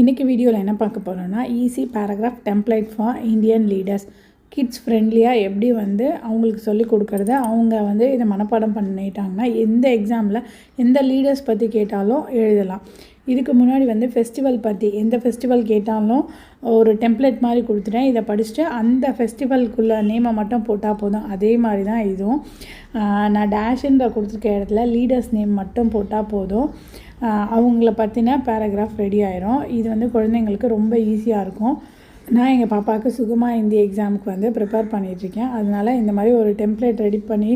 இன்றைக்கி வீடியோவில் என்ன பார்க்க போகிறோன்னா easy paragraph template for Indian leaders. Kids ஃப்ரெண்ட்லியாக எப்படி அவங்களுக்கு சொல்லிக் கொடுக்குறத அவங்க இதை மனப்பாடம் பண்ணிட்டாங்கன்னா எந்த எக்ஸாமில் எந்த லீடர்ஸ் பற்றி கேட்டாலும் எழுதலாம். இதுக்கு முன்னாடி ஃபெஸ்டிவல் பற்றி எந்த ஃபெஸ்டிவல் கேட்டாலும் ஒரு டெம்ப்ளேட் மாதிரி கொடுத்துட்டேன். இதை படிச்சுட்டு அந்த ஃபெஸ்டிவலுக்குள்ளே நேமை மட்டும் போட்டால் போதும். அதே மாதிரி தான் இதுவும். நான் டேஷுன்ற கொடுத்துருக்க இடத்துல லீடர்ஸ் நேம் மட்டும் போட்டால் போதும். அவங்கள பற்றின பேராகிராஃப் ரெடி ஆயிரும். இது குழந்தைங்களுக்கு ரொம்ப ஈஸியாக இருக்கும். நான் எங்கள் பாப்பாவுக்கு சுகமா இந்திய எக்ஸாமுக்கு ப்ரிப்பேர் பண்ணிகிட்ருக்கேன். அதனால் இந்த மாதிரி ஒரு டெம்ப்ளேட் ரெடி பண்ணி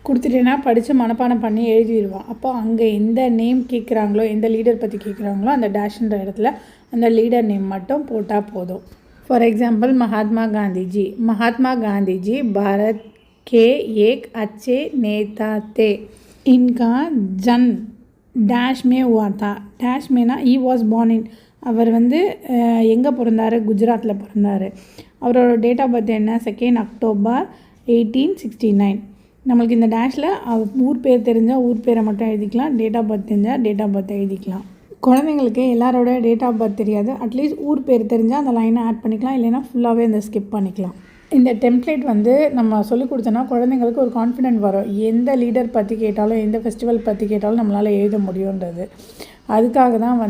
கொடுத்துட்டேன்னா படித்து மனப்பாடம் பண்ணி எழுதிடுவான். அப்போ அங்கே எந்த நேம் கேட்குறாங்களோ, எந்த லீடர் பற்றி கேட்குறாங்களோ அந்த டேஷ்ன்ற இடத்துல அந்த லீடர் நேம் மட்டும் போட்டால் போதும். ஃபார் எக்ஸாம்பிள் महात्मा गांधी जी भारत के एक अच्छे नेता थे. इनका जन्म डैश में हुआ था. डैश में ना ही वॉज born in. அவர் எங்கே பிறந்தார்? குஜராத்தில் பிறந்தார். அவரோட டேட் ஆஃப் பர்த் என்ன? 2 அக்டோபர் 1869. நம்மளுக்கு இந்த டேஷில் ஊர் பேர் தெரிஞ்சால் ஊர் பேரை மட்டும் எழுதிக்கலாம். டேட் ஆஃப் பர்த் தெரிஞ்சால் டேட் ஆஃப் பர்த் எழுதிக்கலாம். குழந்தைங்களுக்கு எல்லாரோட டேட் ஆஃப் பர்த் தெரியாது. அட்லீஸ்ட் ஊர் பேர் தெரிஞ்சால் அந்த லைனை ஆட் பண்ணிக்கலாம். இல்லைன்னா ஃபுல்லாகவே ஸ்கிப் பண்ணிக்கலாம். இந்த டெம்ப்ளேட் நம்ம சொல்லிக் கொடுத்தோன்னா குழந்தைங்களுக்கு ஒரு கான்ஃபிடென்ட் வரும். எந்த லீடர் பற்றி கேட்டாலும் எந்த ஃபெஸ்டிவல் பற்றி கேட்டாலும் நம்மளால் எழுத முடியுன்றது. அதுக்காக தான்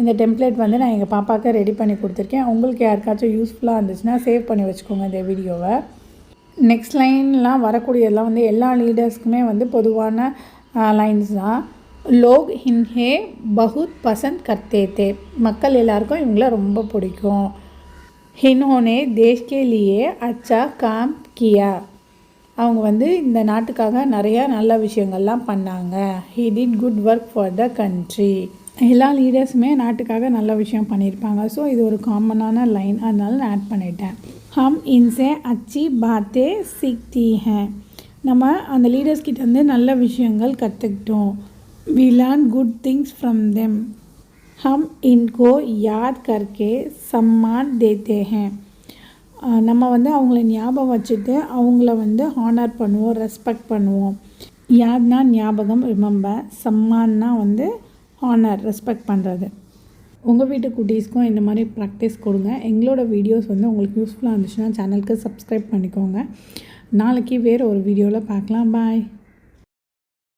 இந்த டெம்ப்ளேட் நான் எங்கள் பாப்பாவுக்கு ரெடி பண்ணி கொடுத்துருக்கேன். உங்களுக்கு யாருக்காச்சும் யூஸ்ஃபுல்லாக இருந்துச்சுன்னா சேவ் பண்ணி வச்சுக்கோங்க இந்த வீடியோவை. நெக்ஸ்ட் லைன்லாம் வரக்கூடியதெல்லாம் எல்லா லீடர்ஸ்க்குமே பொதுவான லைன்ஸ் தான். லோக் இன்ஹே பகுத் பசந்த் கர்த்தே தே. மக்கள் எல்லாருக்கும் இவங்கள ரொம்ப பிடிக்கும். இன்ஹோனே தேஷ் கே லியே அச்சா காம் கியா. அவங்க இந்த நாட்டுக்காக நிறையா நல்ல விஷயங்கள்லாம் பண்ணாங்க. He did good work for the country. எல்லா லீடர்ஸுமே நாட்டுக்காக நல்ல விஷயம் பண்ணியிருப்பாங்க. ஸோ இது ஒரு காமனான லைன், அதனால நான் ஆட் பண்ணிட்டேன். ஹம் இன்சே அச்சி பாத்தே சீக்தி ஹேன். நம்ம அந்த லீடர்ஸ்கிட்ட நல்ல விஷயங்கள் கற்றுக்கிட்டோம். We learn good things from them. हम इनको याद करके सम्मान देते हैं. நம்ம அவங்கள ஞாபகம் வச்சுட்டு அவங்கள ஹானர் பண்ணுவோம், ரெஸ்பெக்ட் பண்ணுவோம். யாத்னா ஞாபகம், ரிமெம்பர். சம்மான்னா ஹானர், ரெஸ்பெக்ட் பண்ணுறது. உங்கள் வீட்டு குட்டீஸ்க்கும் இந்த மாதிரி ப்ராக்டிஸ் கொடுங்க. எங்களோட வீடியோஸ் உங்களுக்கு யூஸ்ஃபுல்லாக இருந்துச்சுன்னா சேனலுக்கு சப்ஸ்கிரைப் பண்ணிக்கோங்க. நாளைக்கு வேறு ஒரு வீடியோவில் பார்க்கலாம். பாய்.